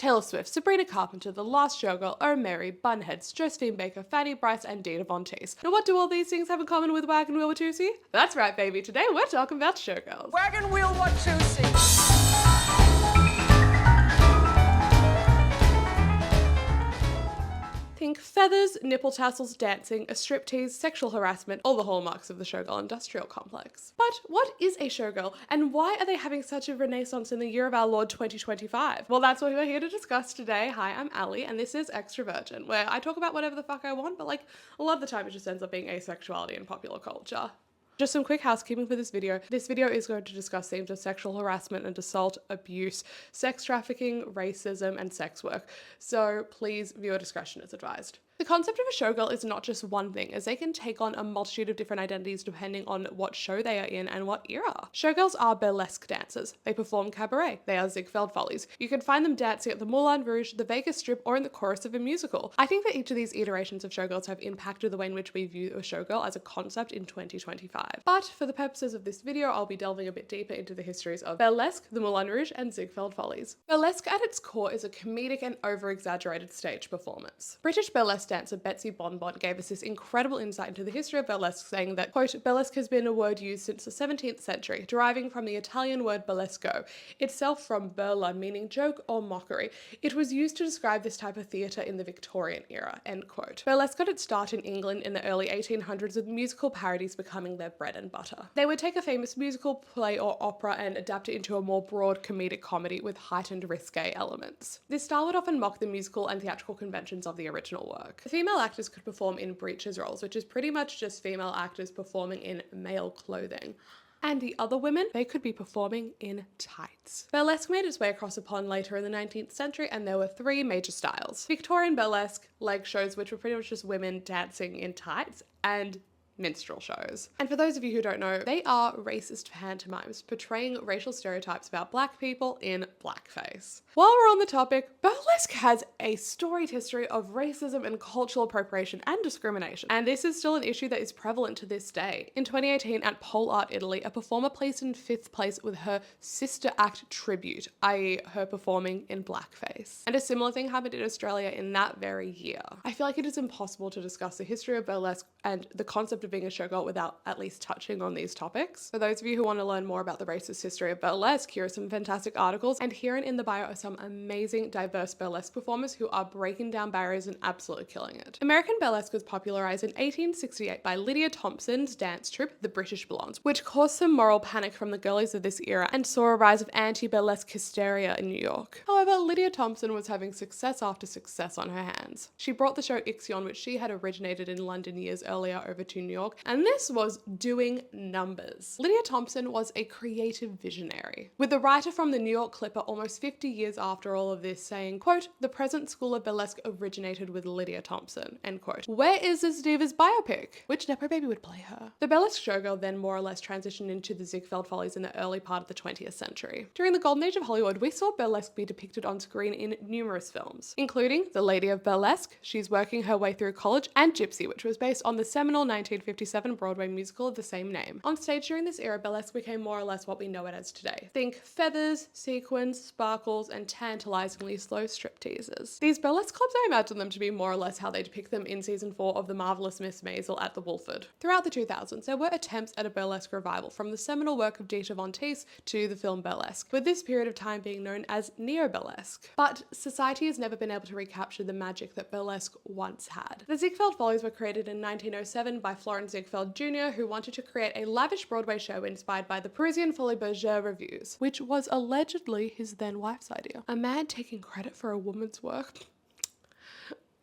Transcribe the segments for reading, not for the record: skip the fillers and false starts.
Taylor Swift, Sabrina Carpenter, The Last Showgirl, Oh Mary, Bunheads, Josephine Baker, Fanny Bryce, and Dita Von Teese. Now what do all these things have in common with Wagon Wheel Watusi? That's right, baby, today we're talking about showgirls. Wagon Wheel Watusi. Think feathers, nipple tassels, dancing, a striptease, sexual harassment, all the hallmarks of the showgirl industrial complex. But what is a showgirl, and why are they having such a renaissance in the year of our Lord 2025? Well, that's what we're here to discuss today. Hi, I'm Ali, and this is Extra Virgin, where I talk about whatever the fuck I want, but like, a lot of the time it just ends up being asexuality in popular culture. Just some quick housekeeping for this video. This video is going to discuss themes of sexual harassment and assault, abuse, sex trafficking, racism, and sex work. So please, viewer discretion is advised. The concept of a showgirl is not just one thing, as they can take on a multitude of different identities depending on what show they are in and what era. Showgirls are burlesque dancers. They perform cabaret. They are Ziegfeld Follies. You can find them dancing at the Moulin Rouge, the Vegas Strip, or in the chorus of a musical. I think that each of these iterations of showgirls have impacted the way in which we view a showgirl as a concept in 2025. But for the purposes of this video, I'll be delving a bit deeper into the histories of burlesque, the Moulin Rouge, and Ziegfeld Follies. Burlesque at its core is a comedic and over-exaggerated stage performance. British burlesque dancer Betsy Bonbon gave us this incredible insight into the history of burlesque, saying that, quote, burlesque has been a word used since the 17th century, deriving from the Italian word burlesco, itself from burla, meaning joke or mockery. It was used to describe this type of theatre in the Victorian era, end quote. Burlesque got its start in England in the early 1800s, with musical parodies becoming their bread and butter. They would take a famous musical, play, or opera and adapt it into a more broad comedic comedy with heightened risque elements. This style would often mock the musical and theatrical conventions of the original work. The female actors could perform in breeches roles, which is pretty much just female actors performing in male clothing. And the other women, they could be performing in tights. Burlesque made its way across the pond later in the 19th century, and there were three major styles. Victorian burlesque, leg shows, which were pretty much just women dancing in tights, and minstrel shows. And for those of you who don't know, they are racist pantomimes portraying racial stereotypes about black people in blackface. While we're on the topic, burlesque has a storied history of racism and cultural appropriation and discrimination, and this is still an issue that is prevalent to this day. In 2018 at Pole Art Italy, a performer placed in 5th place with her sister act tribute, i.e. her performing in blackface. And a similar thing happened in Australia in that very year. I feel like it is impossible to discuss the history of burlesque and the concept of being a showgirl without at least touching on these topics. For those of you who want to learn more about the racist history of burlesque, here are some fantastic articles, and here in the bio are some amazing diverse burlesque performers who are breaking down barriers and absolutely killing it. American burlesque was popularized in 1868 by Lydia Thompson's dance troupe, the British Blondes, which caused some moral panic from the girlies of this era and saw a rise of anti-burlesque hysteria in New York. However, Lydia Thompson was having success after success on her hands. She brought the show Ixion, which she had originated in London years earlier, over to New York, and this was doing numbers. Lydia Thompson was a creative visionary, with the writer from the New York Clipper almost 50 years after all of this saying, quote, the present school of burlesque originated with Lydia Thompson, end quote. Where is this diva's biopic? Which Nepo baby would play her? The burlesque showgirl then more or less transitioned into the Ziegfeld Follies in the early part of the 20th century. During the golden age of Hollywood, we saw burlesque be depicted on screen in numerous films, including The Lady of Burlesque, She's Working Her Way Through College, and Gypsy, which was based on the seminal 1957 Broadway musical of the same name. On stage during this era, burlesque became more or less what we know it as today. Think feathers, sequins, sparkles, and tantalizingly slow stripteases. These burlesque clubs, I imagine them to be more or less how they depict them in season 4 of The Marvelous Miss Maisel at the Woolford. Throughout the 2000s, there were attempts at a burlesque revival, from the seminal work of Dita Von Teese to the film Burlesque, with this period of time being known as neo-burlesque. But society has never been able to recapture the magic that burlesque once had. The Ziegfeld Follies were created in 1907 by Florence Ziegfeld Jr., who wanted to create a lavish Broadway show inspired by the Parisian Folie Bergère revues, which was allegedly his then wife's idea. A man taking credit for a woman's work?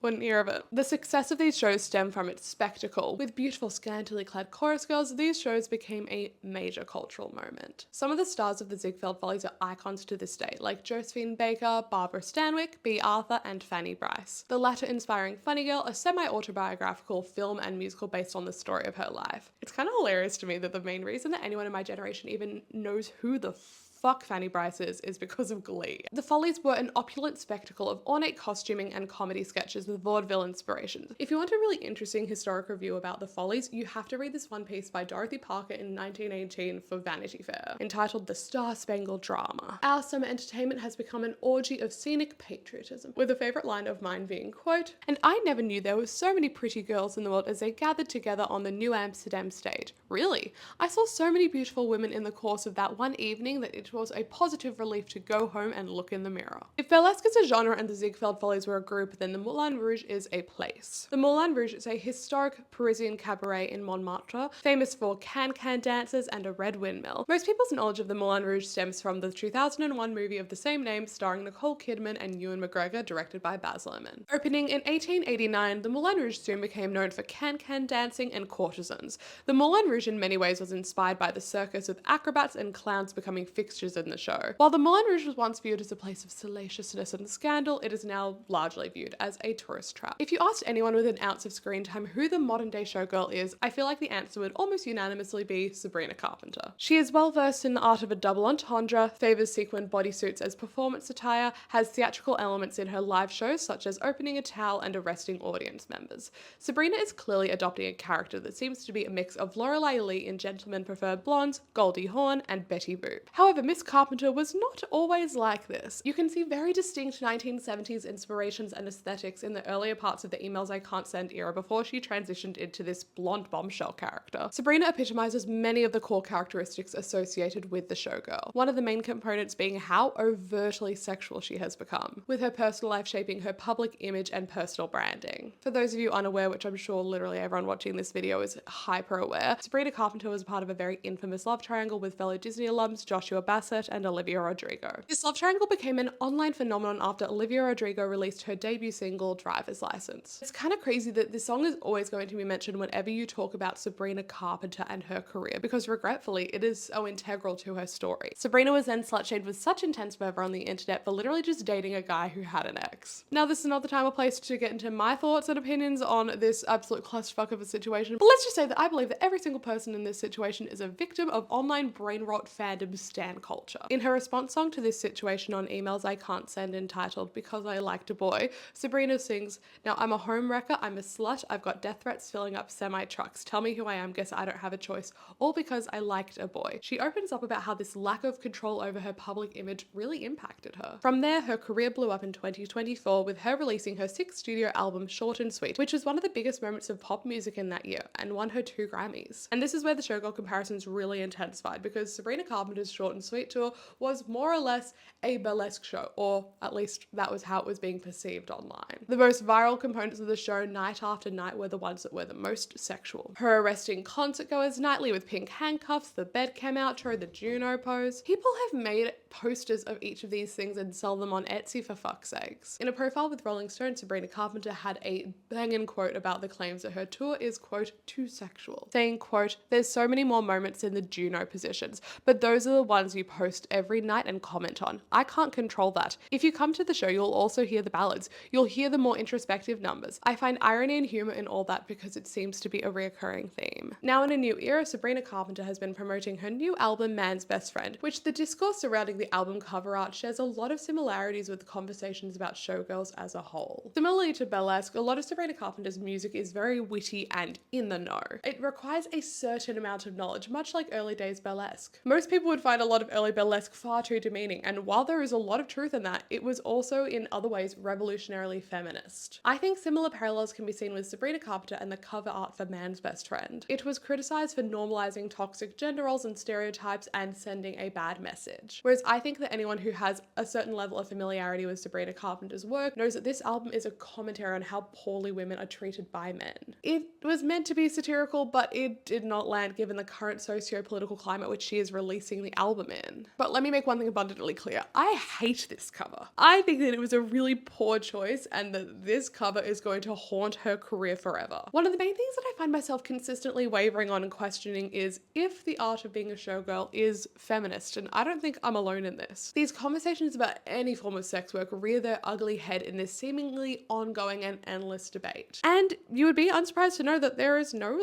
Wouldn't hear of it. The success of these shows stemmed from its spectacle. With beautiful scantily clad chorus girls, these shows became a major cultural moment. Some of the stars of the Ziegfeld Follies are icons to this day, like Josephine Baker, Barbara Stanwyck, Bea Arthur, and Fanny Bryce. The latter inspiring Funny Girl, a semi-autobiographical film and musical based on the story of her life. It's kind of hilarious to me that the main reason that anyone in my generation even knows who the fuck Fanny Bryce's is because of Glee. The Follies were an opulent spectacle of ornate costuming and comedy sketches with vaudeville inspirations. If you want a really interesting historic review about the Follies, you have to read this one piece by Dorothy Parker in 1918 for Vanity Fair, entitled The Star-Spangled Drama. Our summer entertainment has become an orgy of scenic patriotism, with a favourite line of mine being, quote, "And I never knew there were so many pretty girls in the world as they gathered together on the New Amsterdam stage. Really? I saw so many beautiful women in the course of that one evening that it was a positive relief to go home and look in the mirror." If burlesque is a genre and the Ziegfeld Follies were a group, then the Moulin Rouge is a place. The Moulin Rouge is a historic Parisian cabaret in Montmartre, famous for can-can dances and a red windmill. Most people's knowledge of the Moulin Rouge stems from the 2001 movie of the same name starring Nicole Kidman and Ewan McGregor, directed by Baz Luhrmann. Opening in 1889, the Moulin Rouge soon became known for can-can dancing and courtesans. The Moulin Rouge in many ways was inspired by the circus, with acrobats and clowns becoming fixtures in the show. While the Moulin Rouge was once viewed as a place of salaciousness and scandal, it is now largely viewed as a tourist trap. If you asked anyone with an ounce of screen time who the modern day showgirl is, I feel like the answer would almost unanimously be Sabrina Carpenter. She is well versed in the art of a double entendre, favours sequined bodysuits as performance attire, has theatrical elements in her live shows such as opening a towel and arresting audience members. Sabrina is clearly adopting a character that seems to be a mix of Lorelei Lee in Gentlemen Prefer Blondes, Goldie Hawn, and Betty Boop. However, Miss Carpenter was not always like this. You can see very distinct 1970s inspirations and aesthetics in the earlier parts of the Emails I Can't Send era before she transitioned into this blonde bombshell character. Sabrina epitomizes many of the core characteristics associated with the showgirl, one of the main components being how overtly sexual she has become, with her personal life shaping her public image and personal branding. For those of you unaware, which I'm sure literally everyone watching this video is hyper aware, Sabrina Carpenter was part of a very infamous love triangle with fellow Disney alums Joshua Bassett and Olivia Rodrigo. This love triangle became an online phenomenon after Olivia Rodrigo released her debut single, Driver's License. It's kind of crazy that this song is always going to be mentioned whenever you talk about Sabrina Carpenter and her career, because regretfully, it is so integral to her story. Sabrina was then slut-shamed with such intense fervor on the internet for literally just dating a guy who had an ex. Now, this is not the time or place to get into my thoughts and opinions on this absolute clusterfuck of a situation, but let's just say that I believe that every single person in this situation is a victim of online brain rot fandom stan culture. In her response song to this situation on Emails I Can't Send, entitled Because I Liked a Boy, Sabrina sings, "Now I'm a home wrecker, I'm a slut, I've got death threats filling up semi-trucks, tell me who I am, guess I don't have a choice, all because I liked a boy." She opens up about how this lack of control over her public image really impacted her. From there, her career blew up in 2024 with her releasing her 6th studio album, Short and Sweet, which was one of the biggest moments of pop music in that year and won her 2 Grammys. And this is where the showgirl comparisons really intensified, because Sabrina Carpenter's Short and Sweet tour was more or less a burlesque show, or at least that was how it was being perceived online. The most viral components of the show night after night were the ones that were the most sexual. Her arresting concert goers nightly with pink handcuffs, the bedcam outro, the Juno pose. People have made posters of each of these things and sell them on Etsy, for fuck's sakes. In a profile with Rolling Stone, Sabrina Carpenter had a banging quote about the claims that her tour is, quote, too sexual, saying, quote, "There's so many more moments in the Juno positions, but those are the ones you post every night and comment on. I can't control that. If you come to the show, you'll also hear the ballads. You'll hear the more introspective numbers. I find irony and humor in all that because it seems to be a reoccurring theme." Now, in a new era, Sabrina Carpenter has been promoting her new album, Man's Best Friend, which the discourse surrounding the album cover art shares a lot of similarities with conversations about showgirls as a whole. Similarly to burlesque, a lot of Sabrina Carpenter's music is very witty and in the know. It requires a certain amount of knowledge, much like early days burlesque. Most people would find a lot of early burlesque far too demeaning, and while there is a lot of truth in that, it was also in other ways revolutionarily feminist. I think similar parallels can be seen with Sabrina Carpenter and the cover art for Man's Best Friend. It was criticized for normalizing toxic gender roles and stereotypes and sending a bad message. Whereas I think that anyone who has a certain level of familiarity with Sabrina Carpenter's work knows that this album is a commentary on how poorly women are treated by men. It was meant to be satirical, but it did not land given the current socio-political climate which she is releasing the album in. But let me make one thing abundantly clear. I hate this cover. I think that it was a really poor choice and that this cover is going to haunt her career forever. One of the main things that I find myself consistently wavering on and questioning is if the art of being a showgirl is feminist, and I don't think I'm alone in this. These conversations about any form of sex work rear their ugly head in this seemingly ongoing and endless debate. And you would be unsurprised to know that there is no,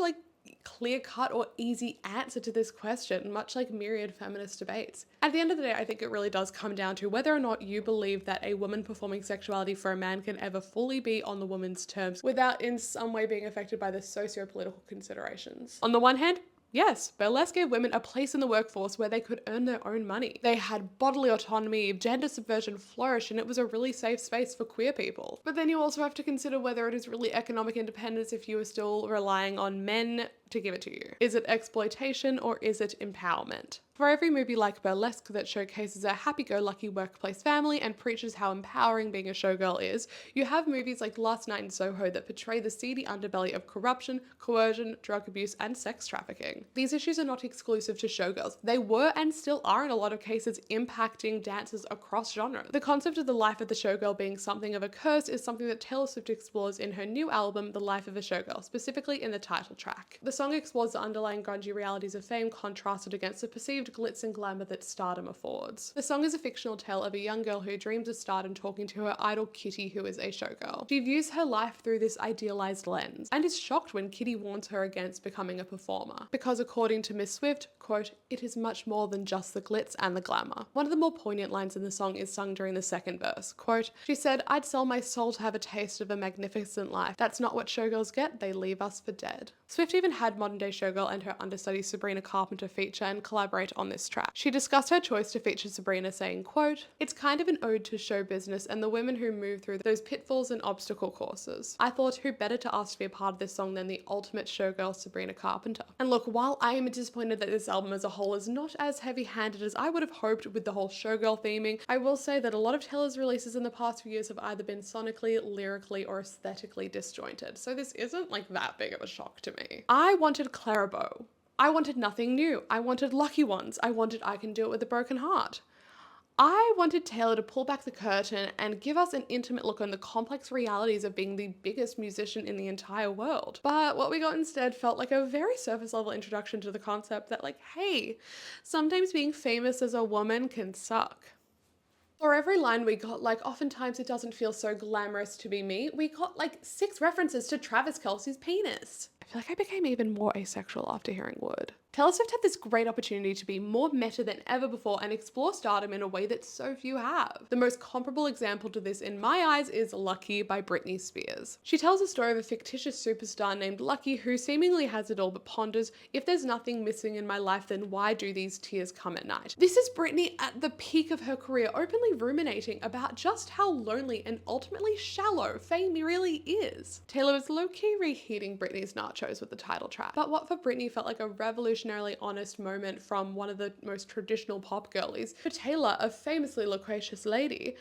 clear-cut or easy answer to this question, much like myriad feminist debates. At the end of the day, I think it really does come down to whether or not you believe that a woman performing sexuality for a man can ever fully be on the woman's terms without in some way being affected by the socio-political considerations. On the one hand, yes, burlesque gave women a place in the workforce where they could earn their own money. They had bodily autonomy, gender subversion flourished, and it was a really safe space for queer people. But then you also have to consider whether it is really economic independence if you are still relying on men to give it to you. Is it exploitation or is it empowerment? For every movie like Burlesque that showcases a happy-go-lucky workplace family and preaches how empowering being a showgirl is, you have movies like Last Night in Soho that portray the seedy underbelly of corruption, coercion, drug abuse, and sex trafficking. These issues are not exclusive to showgirls. They were and still are in a lot of cases impacting dancers across genres. The concept of the life of the showgirl being something of a curse is something that Taylor Swift explores in her new album, The Life of a Showgirl, specifically in the title track. The song explores the underlying grungy realities of fame contrasted against the perceived glitz and glamour that stardom affords. The song is a fictional tale of a young girl who dreams of stardom talking to her idol Kitty, who is a showgirl. She views her life through this idealized lens and is shocked when Kitty warns her against becoming a performer. Because according to Miss Swift, quote, "It is much more than just the glitz and the glamour." One of the more poignant lines in the song is sung during the second verse. Quote, she said, "I'd sell my soul to have a taste of a magnificent life. That's not what showgirls get. They leave us for dead." Swift even had modern-day showgirl and her understudy Sabrina Carpenter feature and collaborate on this track. She discussed her choice to feature Sabrina saying, quote, "It's kind of an ode to show business and the women who move through those pitfalls and obstacle courses. I thought who better to ask to be a part of this song than the ultimate showgirl Sabrina Carpenter." And look, while I am disappointed that this album as a whole is not as heavy-handed as I would have hoped with the whole showgirl theming, I will say that a lot of Taylor's releases in the past few years have either been sonically, lyrically, or aesthetically disjointed. So this isn't like that big of a shock to me. I wanted Clara Bow. I wanted nothing new. I wanted Lucky Ones. I wanted I Can Do It With a Broken Heart. I wanted Taylor to pull back the curtain and give us an intimate look on the complex realities of being the biggest musician in the entire world. But what we got instead felt like a very surface level introduction to the concept that like, hey, sometimes being famous as a woman can suck. For every line we got, like, oftentimes it doesn't feel so glamorous to be me, we got like 6 references to Travis Kelce's penis. I feel like I became even more asexual after hearing Wood. Taylor Swift had this great opportunity to be more meta than ever before and explore stardom in a way that so few have. The most comparable example to this in my eyes is Lucky by Britney Spears. She tells a story of a fictitious superstar named Lucky who seemingly has it all but ponders, if there's nothing missing in my life, then why do these tears come at night? This is Britney at the peak of her career, openly ruminating about just how lonely and ultimately shallow fame really is. Taylor was low-key reheating Britney's nachos with the title track, but what for Britney felt like a revolutionary honest moment from one of the most traditional pop girlies, for Taylor, a famously loquacious lady,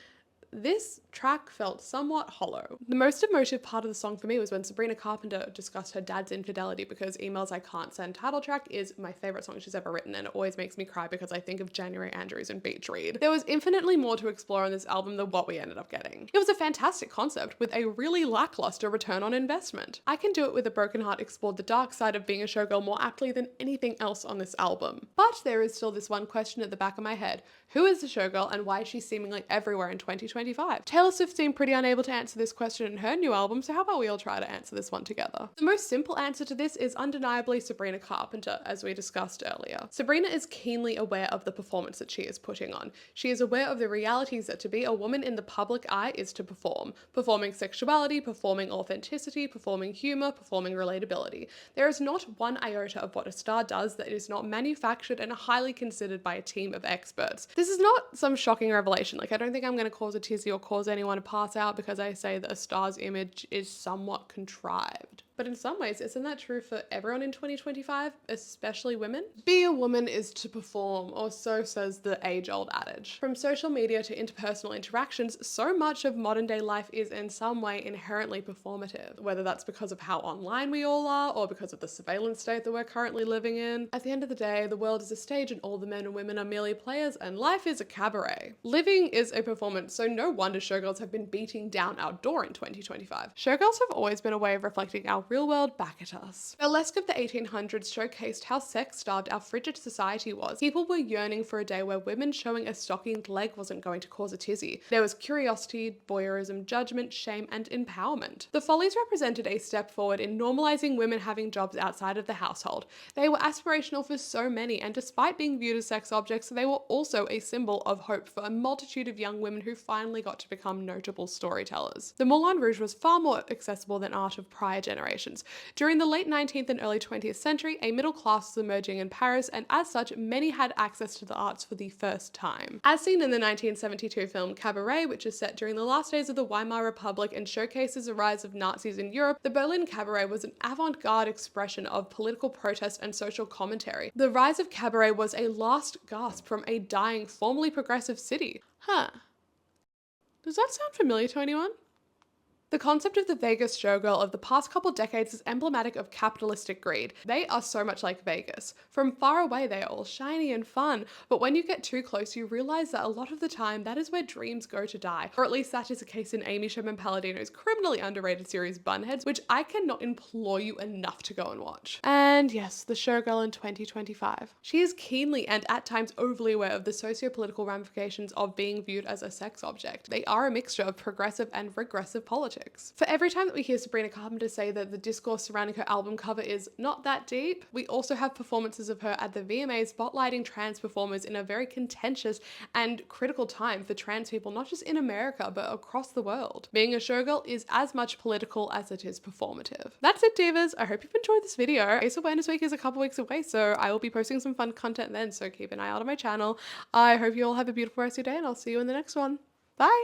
this track felt somewhat hollow. The most emotive part of the song for me was when Sabrina Carpenter discussed her dad's infidelity, because Emails I Can't Send title track is my favorite song she's ever written, and it always makes me cry because I think of January Andrews and Beach Read. There was infinitely more to explore on this album than what we ended up getting. It was a fantastic concept with a really lackluster return on investment. I Can Do It With a Broken Heart explored the dark side of being a showgirl more aptly than anything else on this album. But there is still this one question at the back of my head. Who is the showgirl and why is she seemingly everywhere in 2025? Taylor Swift seemed pretty unable to answer this question in her new album, so how about we all try to answer this one together? The most simple answer to this is undeniably Sabrina Carpenter, as we discussed earlier. Sabrina is keenly aware of the performance that she is putting on. She is aware of the realities that to be a woman in the public eye is to perform. Performing sexuality, performing authenticity, performing humor, performing relatability. There is not one iota of what a star does that is not manufactured and highly considered by a team of experts. This is not some shocking revelation. Like, I don't think I'm going to cause a tizzy or cause anyone to pass out because I say that a star's image is somewhat contrived. But in some ways, isn't that true for everyone in 2025, especially women? Be a woman is to perform, or so says the age-old adage. From social media to interpersonal interactions, so much of modern day life is in some way inherently performative, whether that's because of how online we all are, or because of the surveillance state that we're currently living in. At the end of the day, the world is a stage and all the men and women are merely players, and life is a cabaret. Living is a performance, so no wonder showgirls have been beating down our door in 2025. Showgirls have always been a way of reflecting our real world back at us. Burlesque of the 1800s showcased how sex-starved our frigid society was. People were yearning for a day where women showing a stockinged leg wasn't going to cause a tizzy. There was curiosity, voyeurism, judgment, shame, and empowerment. The Follies represented a step forward in normalizing women having jobs outside of the household. They were aspirational for so many, and despite being viewed as sex objects, they were also a symbol of hope for a multitude of young women who finally got to become notable storytellers. The Moulin Rouge was far more accessible than art of prior generations. During the late 19th and early 20th century, a middle class was emerging in Paris, and as such, many had access to the arts for the first time. As seen in the 1972 film Cabaret, which is set during the last days of the Weimar Republic and showcases the rise of Nazis in Europe, the Berlin Cabaret was an avant-garde expression of political protest and social commentary. The rise of cabaret was a last gasp from a dying, formerly progressive city. Huh. Does that sound familiar to anyone? The concept of the Vegas showgirl of the past couple decades is emblematic of capitalistic greed. They are so much like Vegas. From far away, they are all shiny and fun, but when you get too close, you realize that a lot of the time, that is where dreams go to die. Or at least that is the case in Amy Sherman-Palladino's criminally underrated series Bunheads, which I cannot implore you enough to go and watch. And yes, the showgirl in 2025. She is keenly and at times overly aware of the socio-political ramifications of being viewed as a sex object. They are a mixture of progressive and regressive politics. For every time that we hear Sabrina Carpenter say that the discourse surrounding her album cover is not that deep, we also have performances of her at the VMAs spotlighting trans performers in a very contentious and critical time for trans people, not just in America, but across the world. Being a showgirl is as much political as it is performative. That's it, divas. I hope you've enjoyed this video. Ace Awareness Week is a couple weeks away, so I will be posting some fun content then, so keep an eye out on my channel. I hope you all have a beautiful rest of your day, and I'll see you in the next one. Bye!